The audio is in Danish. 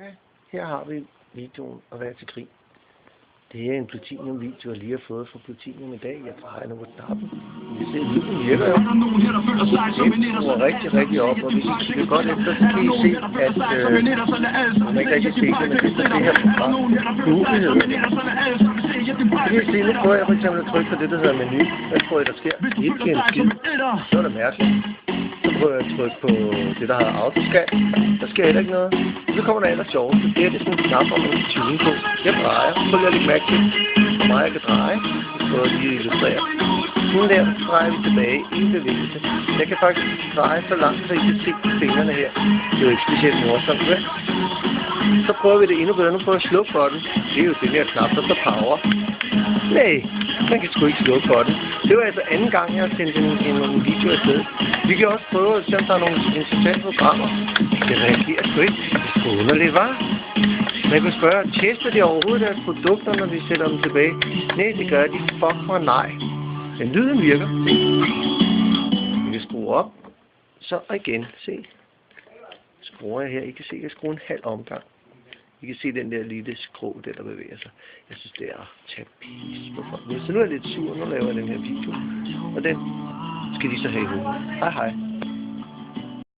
Ja, her har vi videoen at være til grin. Det er en Platinum-video, jeg lige har fået fra Platinum i dag. Jeg drejer nu på knappen. Vi ser, at videoen virker jo. Det skruer rigtig op, og hvis I kigger godt efter, så kan I se, at man ikke rigtig se det, men efter det her program, muligheder. Så kan I se, nu prøver jeg for eksempel at trykke på det, der hedder menu. Hvad tror I, der sker? Ikke en skid. Så er det mærkeligt. Så prøver jeg at trykke på det, der hedder autoscan. Der sker heller ikke noget. Så kommer der ellers sjoveste. Det er sådan en knap, hvor man kan tune på. Jeg drejer. Så vil jeg lægge mærke til, hvor meget jeg kan dreje. Så lige illustrere. Sådan der drejer vi tilbage i en bevægelse. Jeg kan faktisk dreje så langt, så I kan se fingrene her. Det er jo ikke specielt morsomt, vel? Så prøver vi det endnu bedre. Nu prøver jeg at slukke for den. Det er jo den her knap, der står power. Nej, man kan sgu ikke slukke for den. Det var altså anden gang, jeg har sendt en video afsted. Vi kan også prøve at se, om der er nogle interessante programmer. Det reagerer sgu ikke. Det er sgu underligt, hva'? Man kan spørge, tester de overhovedet deres produkter, når de sætter dem tilbage? Nej, det gør de. Fuck mig, nej. Men lyden virker. Vi kan skrue op. Så igen, se. Skruer jeg her. I kan se, at jeg skruer en halv omgang. I kan se den der lille skrå, der bevæger sig. Jeg synes, det er tapis på folk. Så nu er jeg lidt sur, nu laver jeg den her video. Og den skal de så have i hovedet. Hej hej.